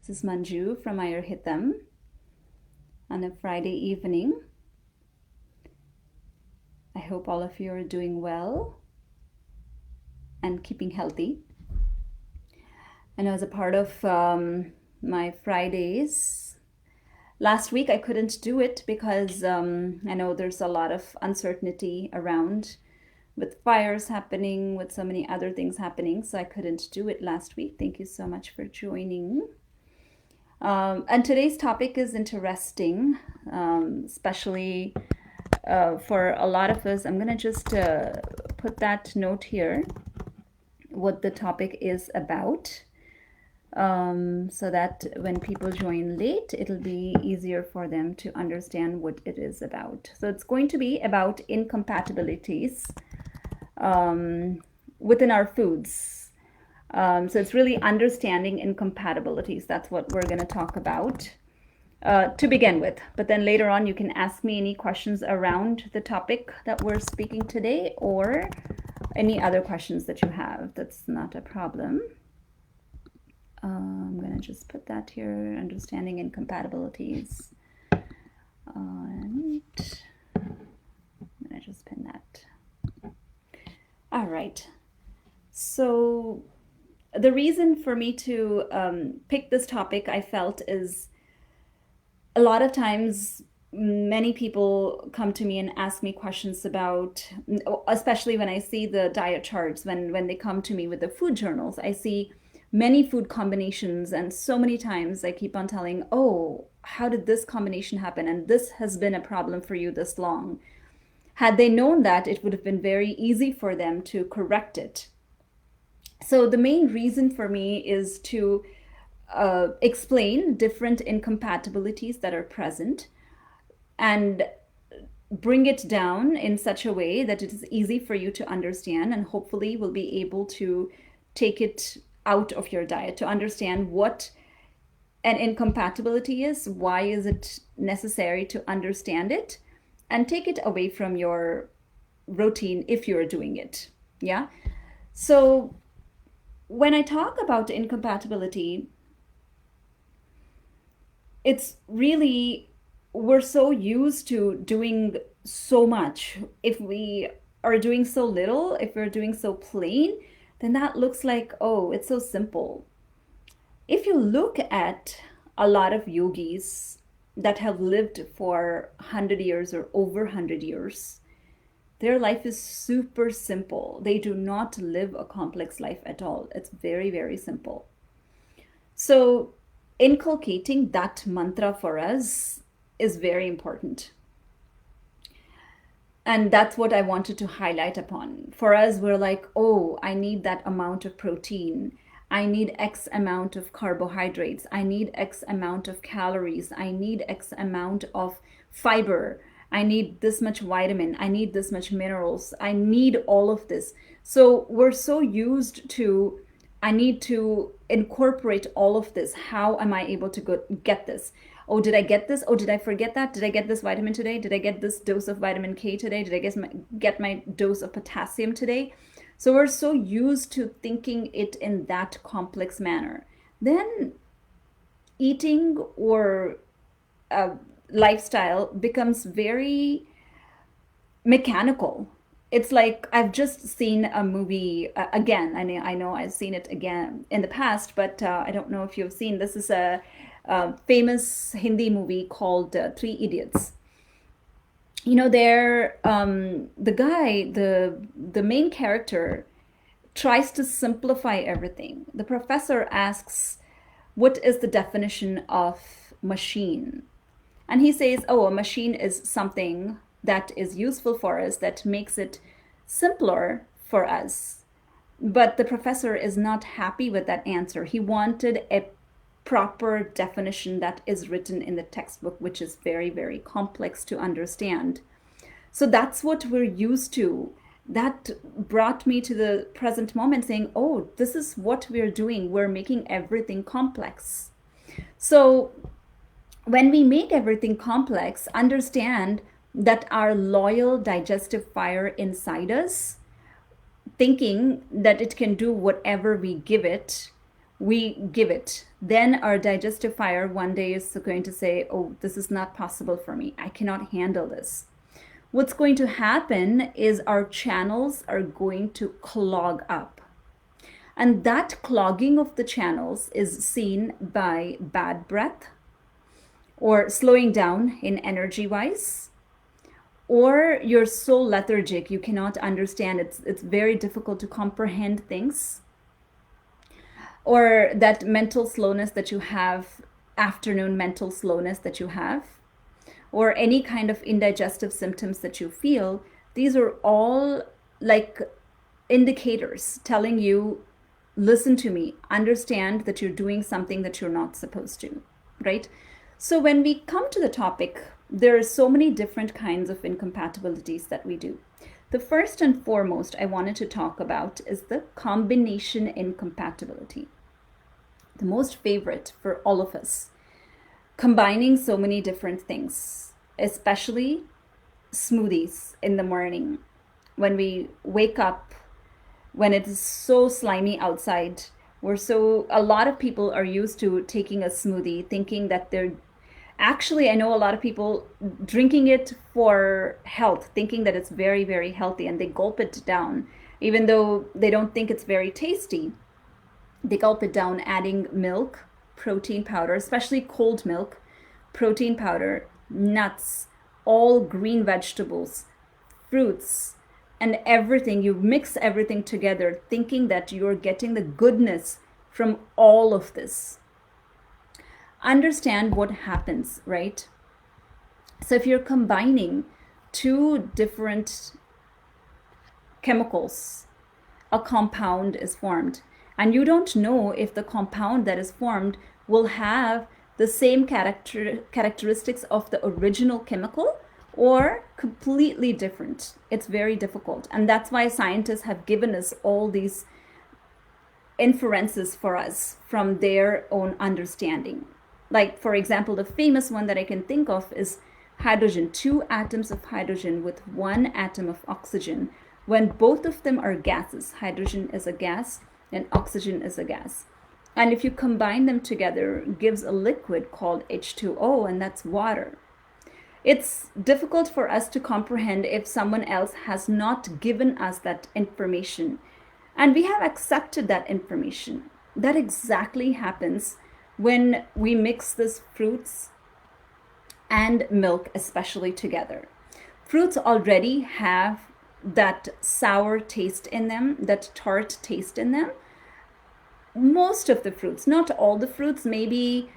This is Manju from Ayurhitam on a Friday evening. I hope all of you are doing well and keeping healthy. And as a part of my Fridays, last week I couldn't do it because I know there's a lot of uncertainty around with fires happening, with so many other things happening. So I couldn't do it last week. Thank you so much for joining. And today's topic is interesting, especially for a lot of us. I'm going to just put that note here, what the topic is about, so that when people join late, it'll be easier for them to understand what it is about. So it's going to be about incompatibilities within our foods. So it's really understanding incompatibilities. That's what we're going to talk about to begin with. But then later on, you can ask me any questions around the topic that we're speaking today or any other questions that you have. That's not a problem. I'm going to just put that here, understanding incompatibilities. And I'm going to just pin that. All right. So the reason for me to pick this topic, I felt, is a lot of times many people come to me and ask me questions about, especially when I see the diet charts, when they come to me with the food journals, I see many food combinations, and so many times I keep on telling, oh, how did this combination happen? And this has been a problem for you this long. Had they known that, it would have been very easy for them to correct it. So the main reason for me is to explain different incompatibilities that are present and bring it down in such a way that it is easy for you to understand, and hopefully will be able to take it out of your diet, to understand what an incompatibility is, why is it necessary to understand it, and take it away from your routine if you're doing it. Yeah. So when I talk about incompatibility, it's really, we're so used to doing so much. If we are doing so little, if we're doing so plain, then that looks like, oh, it's so simple. If you look at a lot of yogis that have lived for 100 years or over 100 years, their life is super simple. They do not live a complex life at all. It's very, very simple. So inculcating that mantra for us is very important. And that's what I wanted to highlight upon. For us, we're like, oh, I need that amount of protein. I need X amount of carbohydrates. I need X amount of calories. I need X amount of fiber. I need this much vitamin. I need this much minerals. I need all of this. So we're so used to, I need to incorporate all of this. How am I able to get this? Oh, did I get this? Oh, did I forget that? Did I get this vitamin today? Did I get this dose of vitamin K today? Did I get my dose of potassium today? So we're so used to thinking it in that complex manner. Then eating or lifestyle becomes very mechanical. It's like I've just seen a movie again. I know I've seen it again in the past, but I don't know if you've seen. This is a famous Hindi movie called Three Idiots. You know, there the guy, the main character, tries to simplify everything. The professor asks, "What is the definition of machine?" And he says, oh, a machine is something that is useful for us, that makes it simpler for us. But the professor is not happy with that answer. He wanted a proper definition that is written in the textbook, which is very, very complex to understand. So that's what we're used to. That brought me to the present moment saying, oh, this is what we're doing. We're making everything complex. So when we make everything complex, understand that our loyal digestive fire inside us, thinking that it can do whatever we give it, we give it. Then our digestive fire one day is going to say, oh, this is not possible for me. I cannot handle this. What's going to happen is our channels are going to clog up. And that clogging of the channels is seen by bad breath, or slowing down in energy wise, or you're so lethargic you cannot understand. It's very difficult to comprehend things, or that mental slowness that you have, afternoon mental slowness that you have, or any kind of indigestive symptoms that you feel. These are all like indicators telling you, listen to me, understand that you're doing something that you're not supposed to, right? So when we come to the topic, there are so many different kinds of incompatibilities that we do. The first and foremost I wanted to talk about is the combination incompatibility. The most favorite for all of us. Combining so many different things, especially smoothies in the morning. When we wake up, when it is so slimy outside, a lot of people are used to taking a smoothie thinking that they're actually, I know a lot of people drinking it for health, thinking that it's very, very healthy, and they gulp it down, even though they don't think it's very tasty. They gulp it down, adding milk, protein powder, especially cold milk, protein powder, nuts, all green vegetables, fruits, and everything. You mix everything together, thinking that you're getting the goodness from all of this. Understand what happens, right? So if you're combining two different chemicals, a compound is formed, and you don't know if the compound that is formed will have the same characteristics of the original chemical or completely different. It's very difficult. And that's why scientists have given us all these inferences for us from their own understanding. Like, for example, the famous one that I can think of is hydrogen, 2 atoms of hydrogen with 1 atom of oxygen. When both of them are gases, hydrogen is a gas and oxygen is a gas. And if you combine them together, it gives a liquid called H2O, and that's water. It's difficult for us to comprehend if someone else has not given us that information. And we have accepted that information. That exactly happens when we mix these fruits and milk, especially together. Fruits already have that sour taste in them, that tart taste in them. Most of the fruits, not all the fruits, maybe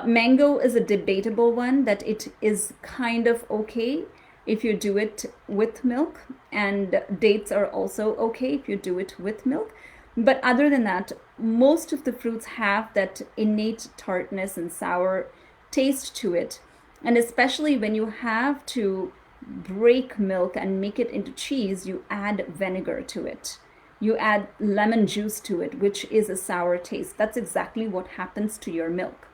mango is a debatable one, that it is kind of okay if you do it with milk, and dates are also okay if you do it with milk. But other than that, most of the fruits have that innate tartness and sour taste to it. And especially when you have to break milk and make it into cheese, you add vinegar to it. You add lemon juice to it, which is a sour taste. That's exactly what happens to your milk.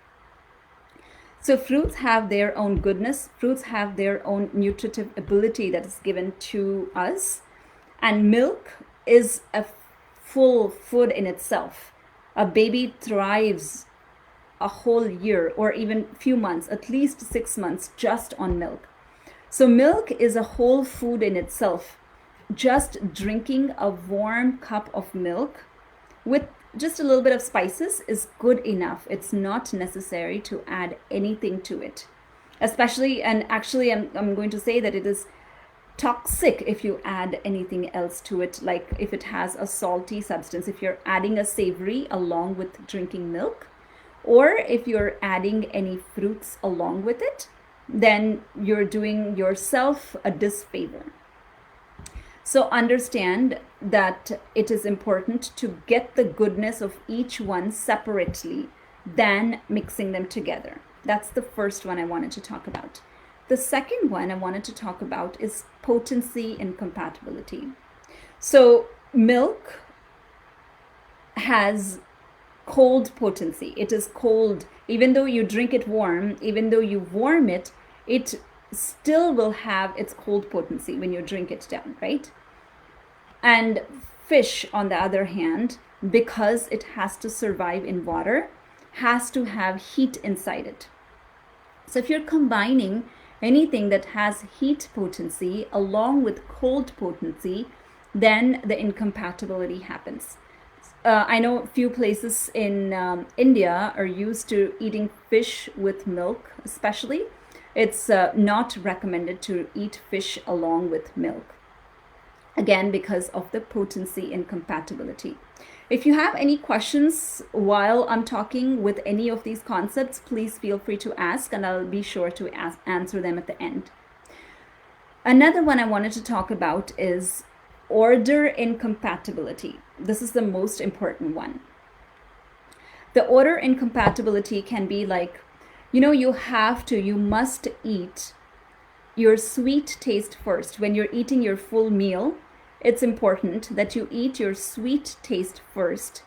So fruits have their own goodness. Fruits have their own nutritive ability that is given to us. And milk is a full food in itself. A baby thrives a whole year or even few months, at least 6 months, just on milk. So milk is a whole food in itself. Just drinking a warm cup of milk with just a little bit of spices is good enough. It's not necessary to add anything to it. Especially, and actually I'm going to say that it is toxic if you add anything else to it, like if it has a salty substance, if you're adding a savory along with drinking milk, or if you're adding any fruits along with it, then you're doing yourself a disfavor. So understand that it is important to get the goodness of each one separately than mixing them together. That's the first one I wanted to talk about. The second one I wanted to talk about is potency incompatibility. So milk has cold potency. It is cold. Even though you drink it warm, even though you warm it, it still will have its cold potency when you drink it down, right? And fish, on the other hand, because it has to survive in water, has to have heat inside it. So if you're combining anything that has heat potency along with cold potency, then the incompatibility happens. I know a few places in India are used to eating fish with milk, especially. It's not recommended to eat fish along with milk. Again, because of the potency incompatibility. If you have any questions while I'm talking with any of these concepts, please feel free to ask, and I'll be sure to answer them at the end. Another one I wanted to talk about is order incompatibility. This is the most important one. The order incompatibility can be like, you must eat your sweet taste first. When you're eating your full meal, it's important that you eat your sweet taste first.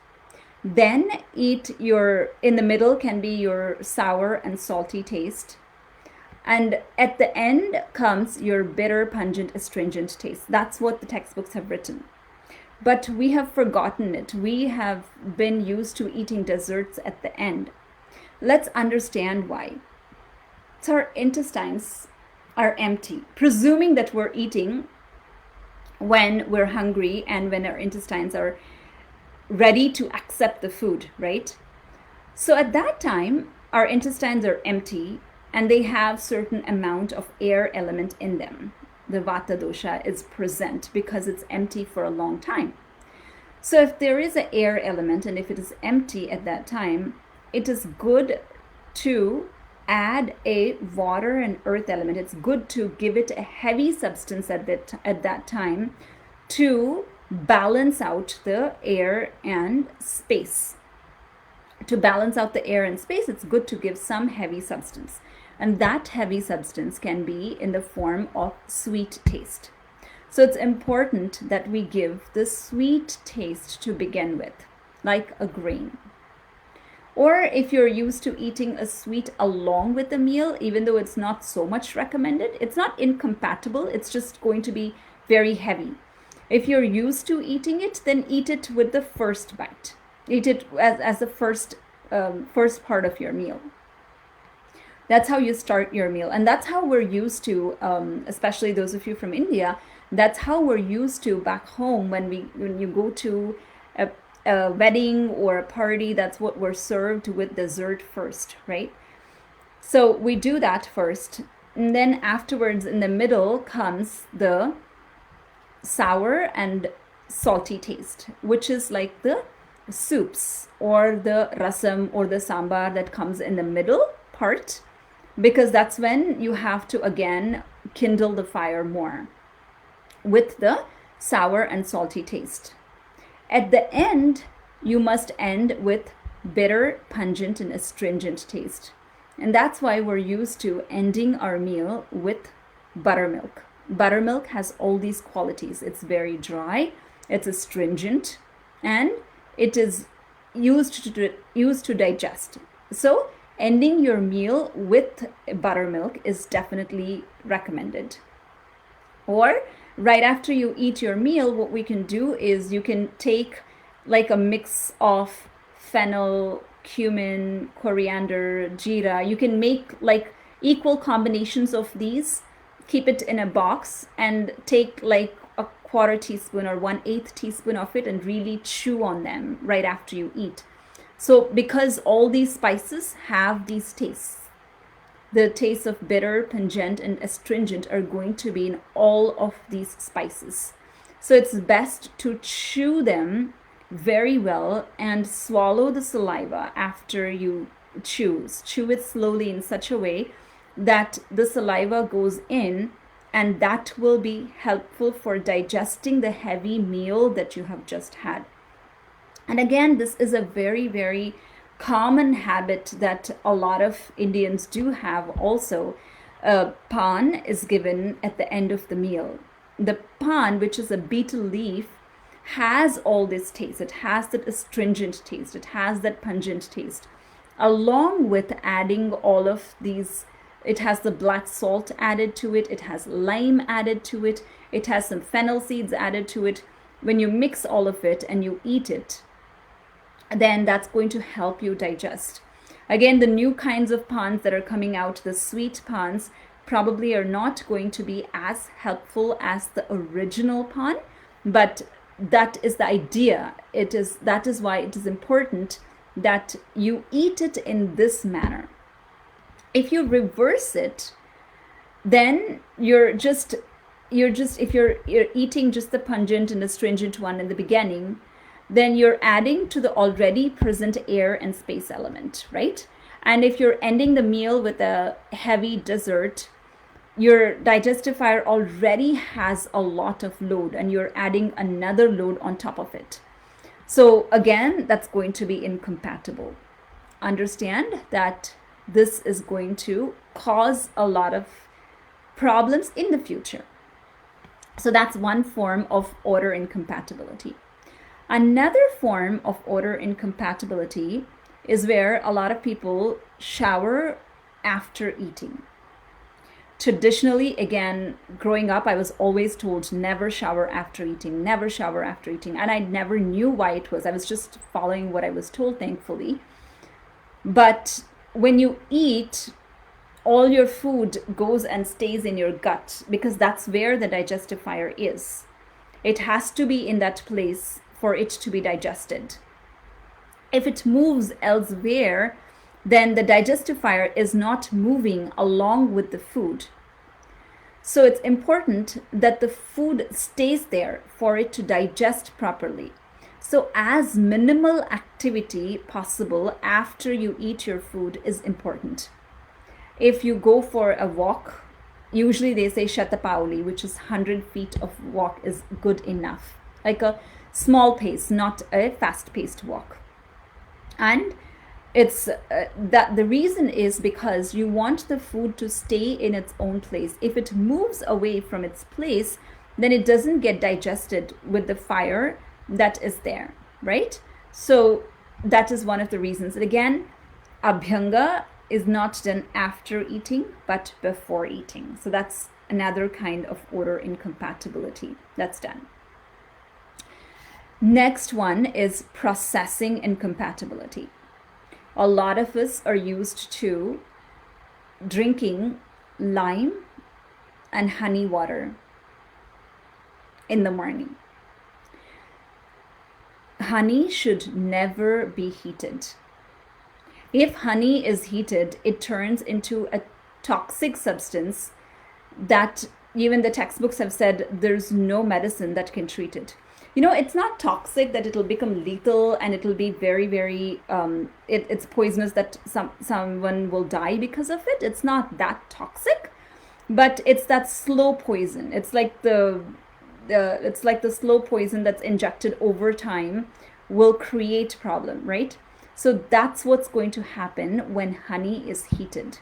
Then in the middle can be your sour and salty taste. And at the end comes your bitter, pungent, astringent taste. That's what the textbooks have written. But we have forgotten it. We have been used to eating desserts at the end. Let's understand why. So our intestines are empty, presuming that we're eating when we're hungry and when our intestines are ready to accept the food, right? So at that time, our intestines are empty and they have certain amount of air element in them. The vata dosha is present because it's empty for a long time. So if there is an air element and if it is empty at that time, it is good to add a water and earth element. It's good to give it a heavy substance at that time to balance out the air and space. To balance out the air and space, it's good to give some heavy substance. And that heavy substance can be in the form of sweet taste. So it's important that we give the sweet taste to begin with, like a grain. Or if you're used to eating a sweet along with the meal, even though it's not so much recommended, it's not incompatible, it's just going to be very heavy. If you're used to eating it, then eat it with the first bite. Eat it as the first part of your meal. That's how you start your meal. And that's how we're used to, especially those of you from India, that's how we're used to back home when you go to a wedding or a party. That's what we're served with dessert first, right? So we do that first, and then afterwards in the middle comes the sour and salty taste, which is like the soups or the rasam or the sambar that comes in the middle part, because that's when you have to again kindle the fire more with the sour and salty taste. At the end, you must end with bitter, pungent, and astringent taste. And that's why we're used to ending our meal with buttermilk. Buttermilk has all these qualities. It's very dry, it's astringent, and it is used to digest. So ending your meal with buttermilk is definitely recommended. Or right after you eat your meal, what we can do is you can take like a mix of fennel, cumin, coriander, jeera. You can make like equal combinations of these, keep it in a box, and take like a 1/4 teaspoon or 1/8 teaspoon of it and really chew on them right after you eat. So because all these spices have these tastes, the tastes of bitter, pungent, and astringent are going to be in all of these spices. So it's best to chew them very well and swallow the saliva after you chew. Chew it slowly in such a way that the saliva goes in, and that will be helpful for digesting the heavy meal that you have just had. And again, this is a very, very common habit that a lot of Indians do have also. Pan is given at the end of the meal. The pan, which is a betel leaf, has all this taste. It has that astringent taste. It has that pungent taste. Along with adding all of these, it has the black salt added to it. It has lime added to it. It has some fennel seeds added to it. When you mix all of it and you eat it, then that's going to help you digest. Again, the new kinds of pans that are coming out, the sweet pans, probably are not going to be as helpful as the original pan, but that is the idea. That is why it is important that you eat it in this manner. If you reverse it, then if you're eating just the pungent and astringent one in the beginning, then you're adding to the already present air and space element, right? And if you're ending the meal with a heavy dessert, your digestifier already has a lot of load and you're adding another load on top of it. So again, that's going to be incompatible. Understand that this is going to cause a lot of problems in the future. So that's one form of odor incompatibility. Another form of odor incompatibility is where a lot of people shower after eating. Traditionally, again, growing up, I was always told never shower after eating, never shower after eating. And I never knew why it was. I was just following what I was told, thankfully. But when you eat, all your food goes and stays in your gut because that's where the digestifier is. It has to be in that place for it to be digested. If it moves elsewhere, then the digestifier is not moving along with the food. So it's important that the food stays there for it to digest properly. So as minimal activity possible after you eat your food is important. If you go for a walk, usually they say Shatapauli, which is 100 feet of walk is good enough. Like a small pace, not a fast-paced walk. And it's that the reason is because you want the food to stay in its own place. If it moves away from its place, then it doesn't get digested with the fire that is there, right? So that is one of the reasons. And again, abhyanga is not done after eating, but before eating. So that's another kind of odor incompatibility that's done. Next one is processing incompatibility. A lot of us are used to drinking lime and honey water in the morning. Honey should never be heated. If honey is heated, it turns into a toxic substance that even the textbooks have said there's no medicine that can treat it. You know, it's not toxic that it'll become lethal and it'll be very, very, it's poisonous that someone will die because of it. It's not that toxic, but it's that slow poison. It's like the slow poison that's injected over time will create problem, right? So that's what's going to happen when honey is heated.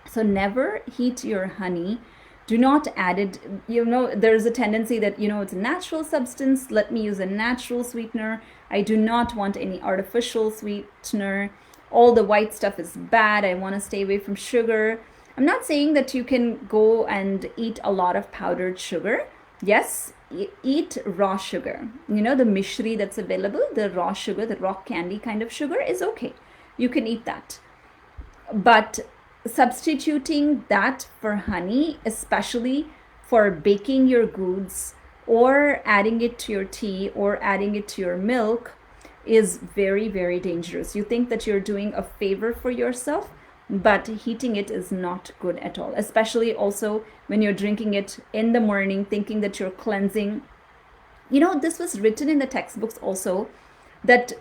So never heat your honey. Do not add it. You know, there's a tendency that, it's a natural substance. Let me use a natural sweetener. I do not want any artificial sweetener. All the white stuff is bad. I want to stay away from sugar. I'm not saying that you can go and eat a lot of powdered sugar. Yes, eat raw sugar. The mishri that's available, the raw sugar, the rock candy kind of sugar is okay. You can eat that. But substituting that for honey, especially for baking your goods or adding it to your tea or adding it to your milk, is very, very dangerous. You think that you're doing a favor for yourself, but heating it is not good at all, especially also when you're drinking it in the morning thinking that you're cleansing. This was written in the textbooks also, that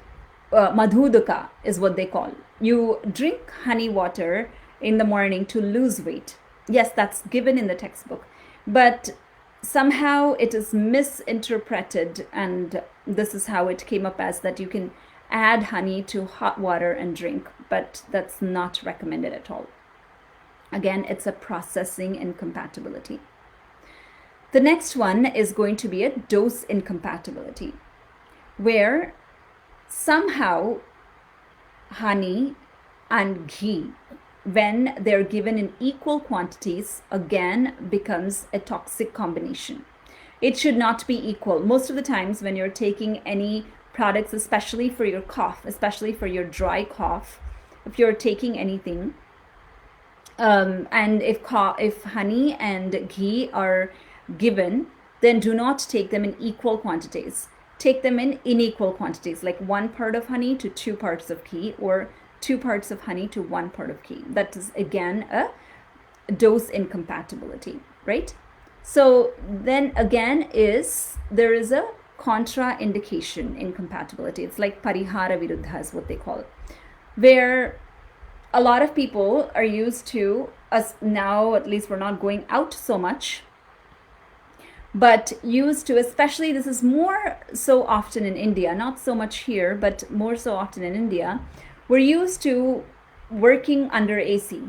madhudaka is what they call. You drink honey water in the morning to lose weight. Yes, that's given in the textbook, but somehow it is misinterpreted, and this is how it came up as that you can add honey to hot water and drink, but that's not recommended at all. Again, it's a processing incompatibility. The next one is going to be a dose incompatibility, where somehow honey and ghee, when they're given in equal quantities, again becomes a toxic combination. It should not be equal. Most of the times when you're taking any products, especially for your cough, especially for your dry cough, if you're taking anything. And if honey and ghee are given, then do not take them in equal quantities. Take them in unequal quantities, like 1 part of honey to 2 parts of ghee, or 2 parts of honey to 1 part of ghee. That is again a dose incompatibility, right? So then again there is a contraindication incompatibility. It's like parihara viruddha is what they call it, where a lot of people are used to us now, at least we're not going out so much, but used to, especially this is more so often in India, not so much here, but more so often in India, we're used to working under AC.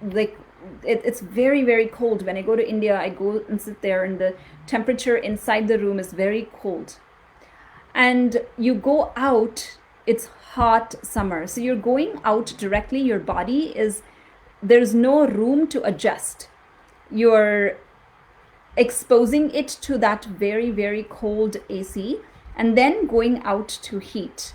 Like it's very, very cold. When I go to India, I go and sit there and the temperature inside the room is very cold. And you go out, it's hot summer. So you're going out directly, your body there's no room to adjust. You're exposing it to that very, very cold AC and then going out to heat.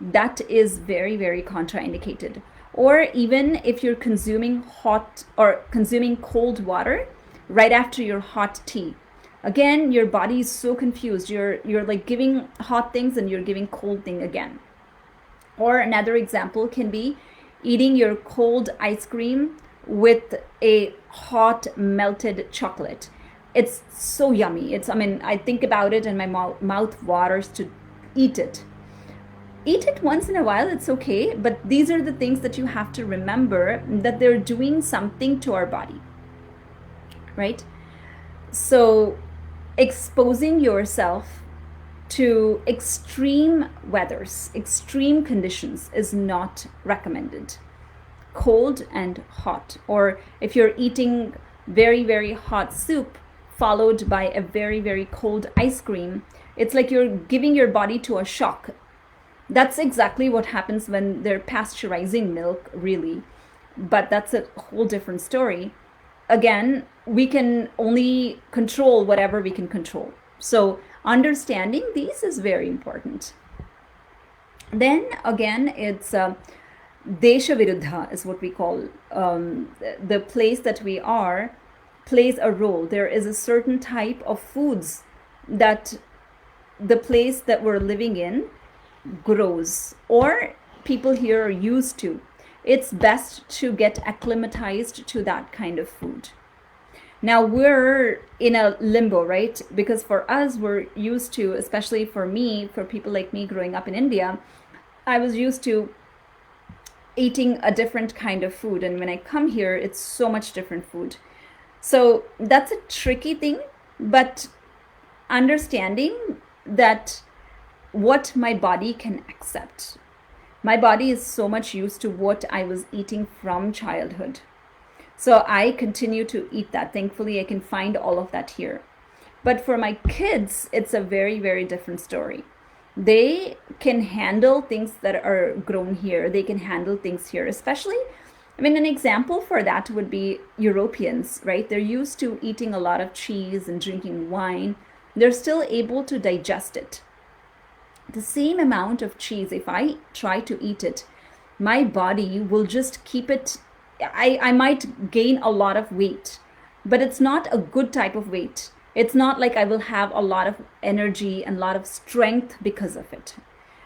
That is very, very contraindicated. Or even if you're consuming hot or consuming cold water right after your hot tea. Again, your body is so confused. You're like giving hot things and you're giving cold thing again. Or another example can be eating your cold ice cream with a hot melted chocolate. It's so yummy. I think about it and my mouth waters to eat it. Eat it once in a while, it's okay, but these are the things that you have to remember, that they're doing something to our body, right? So exposing yourself to extreme weathers, extreme conditions is not recommended. Cold and hot, or if you're eating very, very hot soup followed by a very, very cold ice cream, it's like you're giving your body to a shock. That's exactly what happens when they're pasteurizing milk, really. But that's a whole different story. Again, we can only control whatever we can control. So understanding these is very important. Then again, it's desha viruddha is what we call the place that we are plays a role. There is a certain type of foods that the place that we're living in grows, or people here are used to. It's best to get acclimatized to that kind of food. Now we're in a limbo, right? Because for us, we're used to, especially for me, for people like me growing up in India, I was used to eating a different kind of food. And when I come here, it's so much different food. So that's a tricky thing, but understanding that what my body can accept. My body is so much used to what I was eating from childhood. So I continue to eat that. Thankfully, I can find all of that here. But for my kids, it's a very, very different story. They can handle things that are grown here. They can handle things here, especially, an example for that would be Europeans, right? They're used to eating a lot of cheese and drinking wine. They're still able to digest it. The same amount of cheese, if I try to eat it, my body will just keep it. I might gain a lot of weight, but it's not a good type of weight. It's not like I will have a lot of energy and a lot of strength because of it.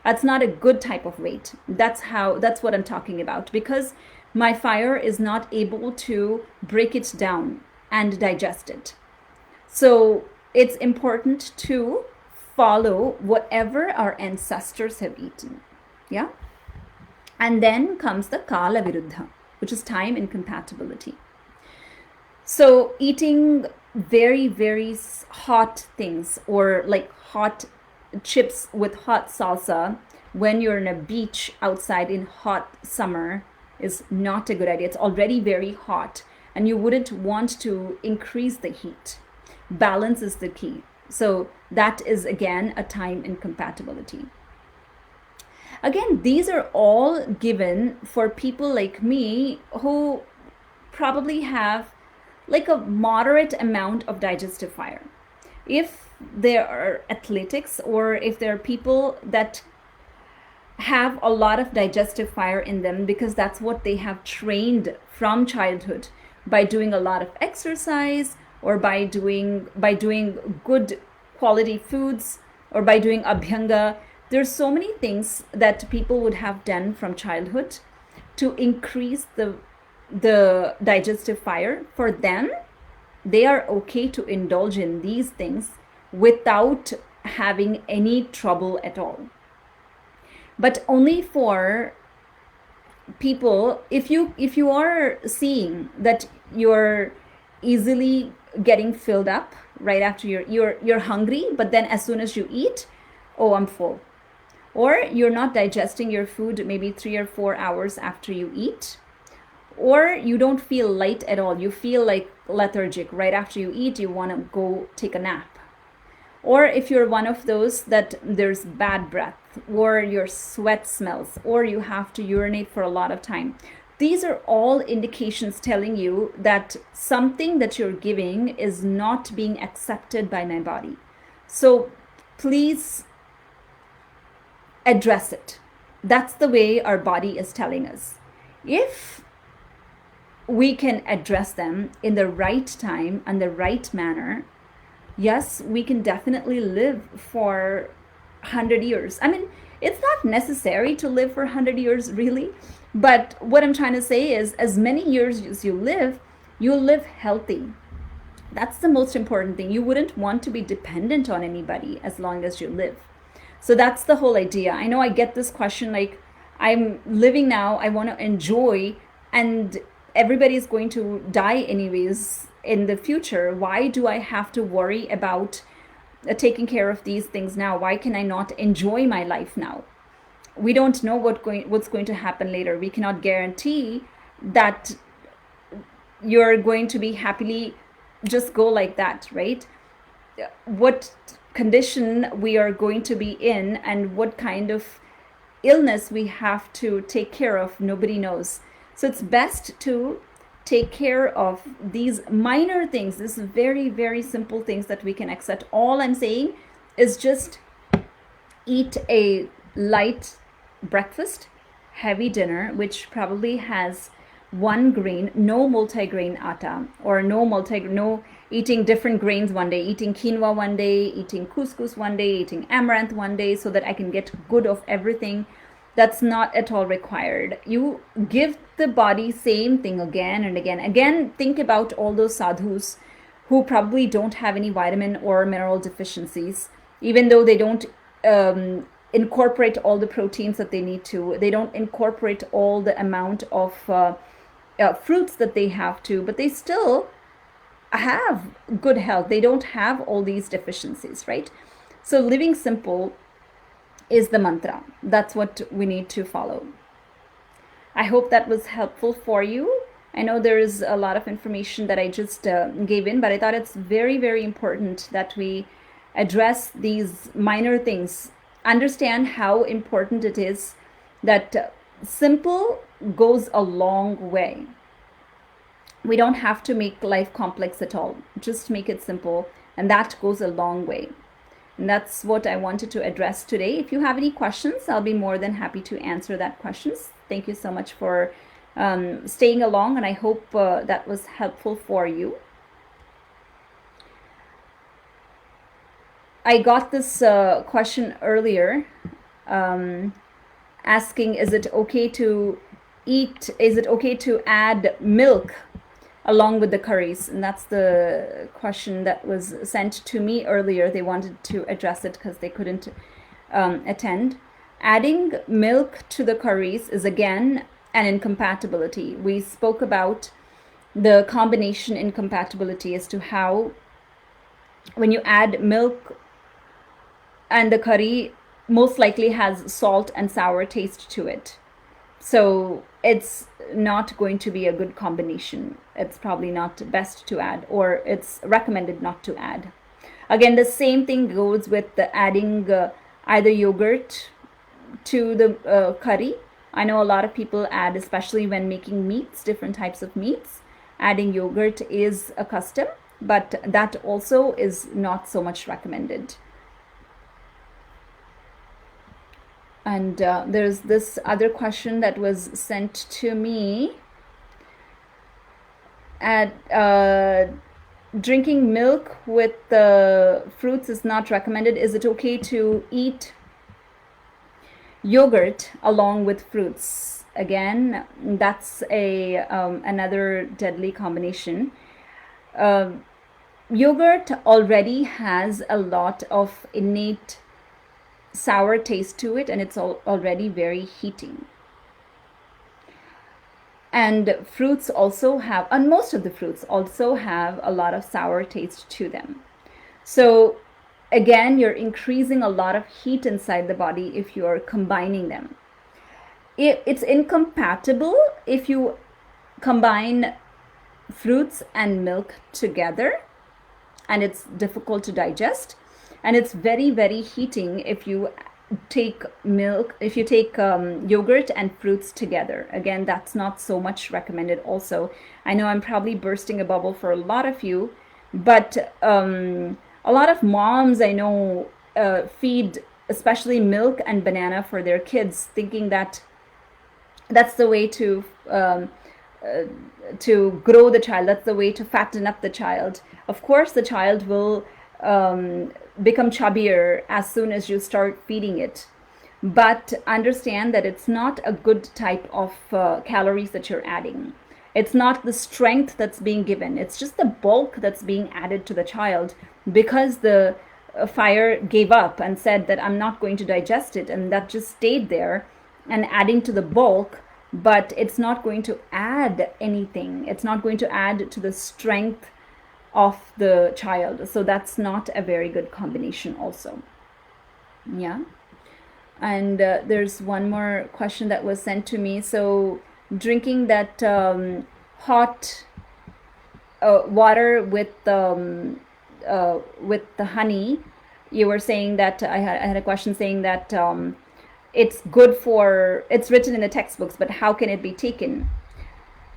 That's not a good type of weight. That's what I'm talking about, because my fire is not able to break it down and digest it. So it's important to follow whatever our ancestors have eaten. Yeah. And then comes the kala viruddha, which is time incompatibility. So eating very, very hot things, or like hot chips with hot salsa when you're in a beach outside in hot summer is not a good idea. It's already very hot and you wouldn't want to increase the heat. Balance is the key. So that is again a time incompatibility. Again, these are all given for people like me who probably have like a moderate amount of digestive fire. if there are athletics or if there are people that have a lot of digestive fire in them because that's what they have trained from childhood by doing a lot of exercise or by doing good quality foods or by doing abhyanga. There's so many things that people would have done from childhood to increase the digestive fire. For them, they are okay to indulge in these things without having any trouble at all. But only for people, if you are seeing that you're easily getting filled up right after you're hungry, but then as soon as you eat, oh, I'm full. Or you're not digesting your food maybe 3 or 4 hours after you eat, or you don't feel light at all, you feel like lethargic right after you eat, you want to go take a nap. Or if you're one of those that there's bad breath, or your sweat smells, or you have to urinate for a lot of time. These are all indications telling you that something that you're giving is not being accepted by my body. So please address it. That's the way our body is telling us. If we can address them in the right time and the right manner, yes, we can definitely live for 100 years. I mean, it's not necessary to live for 100 years, really. But what I'm trying to say is, as many years as you'll live healthy. That's the most important thing. You wouldn't want to be dependent on anybody as long as you live. So that's the whole idea. I know I get this question like, I'm living now, I want to enjoy, and everybody's going to die anyways in the future. Why do I have to worry about taking care of these things now? Why can I not enjoy my life now? We don't know what's going to happen later. We cannot guarantee that you're going to be happily just go like that, right? What condition we are going to be in and what kind of illness we have to take care of, nobody knows. So it's best to take care of these minor things, these very, very simple things that we can accept. All I'm saying is just eat a light breakfast, heavy dinner, which probably has one grain, no multi-grain atta, or no eating different grains one day, eating quinoa one day, eating couscous one day, eating amaranth one day, so that I can get good of everything. That's not at all required. You give the body same thing again and again. Again, think about all those sadhus who probably don't have any vitamin or mineral deficiencies, even though they don't incorporate all the proteins that they need to. They don't incorporate all the amount of fruits that they have to, but they still have good health. They don't have all these deficiencies, right? So living simple is the mantra. That's what we need to follow. I hope that was helpful for you. I know there is a lot of information that I just gave in, but I thought it's very, very important that we address these minor things. Understand how important it is that simple goes a long way. We don't have to make life complex at all. Just make it simple, and that goes a long way. And that's what I wanted to address today. If you have any questions, I'll be more than happy to answer that questions. Thank you so much for staying along, and I hope that was helpful for you. I got this question earlier asking, is it okay to add milk along with the curries? And that's the question that was sent to me earlier. They wanted to address it because they couldn't attend. Adding milk to the curries is again an incompatibility. We spoke about the combination incompatibility as to how when you add milk and the curry most likely has salt and sour taste to it. So it's not going to be a good combination. It's probably not best to add, or it's recommended not to add. Again, the same thing goes with the adding either yogurt to the curry. I know a lot of people add, especially when making meats, different types of meats. Adding yogurt is a custom. but that also is not so much recommended. And there's this other question that was sent to me. At drinking milk with the fruits is not recommended. Is it okay to eat yogurt along with fruits? Again, that's a another deadly combination. Yogurt already has a lot of innate sour taste to it, and it's already very heating. And fruits also have, and most of the fruits also have a lot of sour taste to them. So again, you're increasing a lot of heat inside the body if you're combining them. It's incompatible if you combine fruits and milk together, and it's difficult to digest. And it's very, very heating if you take yogurt and fruits together. Again, that's not so much recommended also. I know I'm probably bursting a bubble for a lot of you, but a lot of moms I know feed especially milk and banana for their kids, thinking that that's the way to grow the child, that's the way to fatten up the child. Of course, the child will become chubbier as soon as you start feeding it. But understand that it's not a good type of calories that you're adding. It's not the strength that's being given. It's just the bulk that's being added to the child because the fire gave up and said that I'm not going to digest it, and that just stayed there and adding to the bulk, but it's not going to add anything. It's not going to add to the strength of the child. So that's not a very good combination also. Yeah. And there's one more question that was sent to me. So drinking that hot water with the honey, you were saying that I had a question saying that it's good for, it's written in the textbooks, but how can it be taken?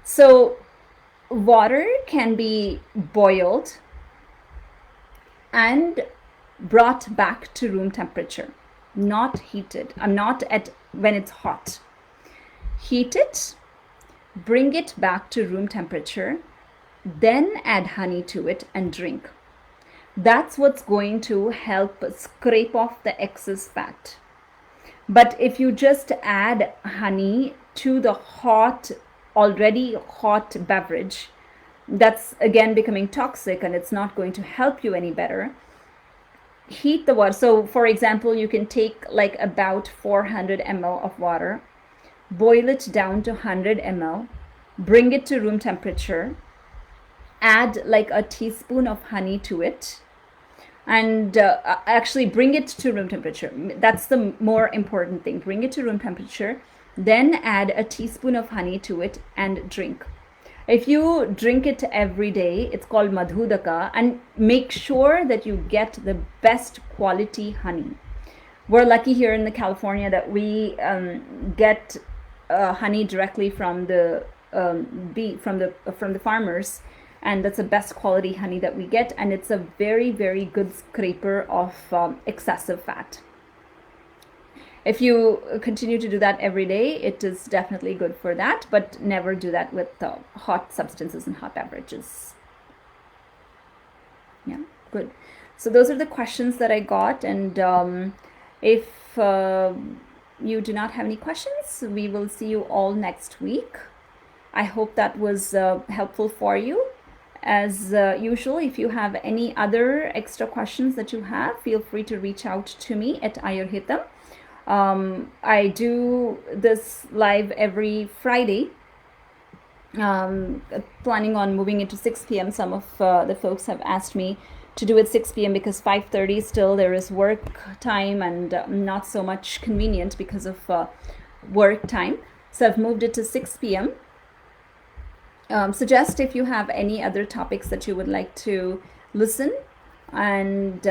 So water can be boiled and brought back to room temperature, not heated. Not at when it's hot. Heat it, bring it back to room temperature, then add honey to it and drink. That's what's going to help scrape off the excess fat. But if you just add honey to the already hot beverage, that's again becoming toxic and it's not going to help you any better. Heat the water. So for example, you can take like about 400 ml of water, boil it down to 100 ml, bring it to room temperature, add like a teaspoon of honey to it, and actually bring it to room temperature. That's the more important thing. Bring it to room temperature, then add a teaspoon of honey to it and drink. If you drink it every day, it's called madhudaka, and make sure that you get the best quality honey. We're lucky here in the California that we get honey directly from the farmers, and that's the best quality honey that we get, and it's a very, very good scraper of excessive fat. If you continue to do that every day, it is definitely good for that, but never do that with hot substances and hot beverages. Yeah, good. So those are the questions that I got, and if you do not have any questions, we will see you all next week. I hope that was helpful for you. As usual, if you have any other extra questions that you have, feel free to reach out to me at Ayurhitam. I do this live every Friday. Planning on moving it to 6 p.m. Some of the folks have asked me to do it 6 p.m. because 5:30 still there is work time and not so much convenient because of work time. So I've moved it to 6 p.m. Suggest if you have any other topics that you would like to listen, and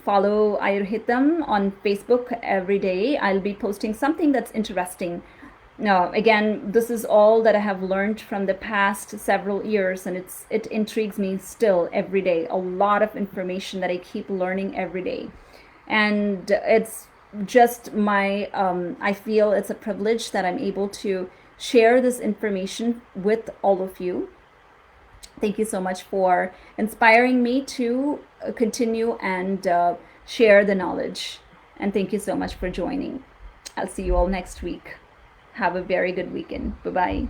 follow Ayurhitam on Facebook every day. I'll be posting something that's interesting No, again, this is all that I have learned from the past several years, and it intrigues me still every day. A lot of information that I keep learning every day, and it's just my. I feel it's a privilege that I'm able to share this information with all of you. Thank you so much for inspiring me to continue and share the knowledge. And thank you so much for joining. I'll see you all next week. Have a very good weekend. Bye bye.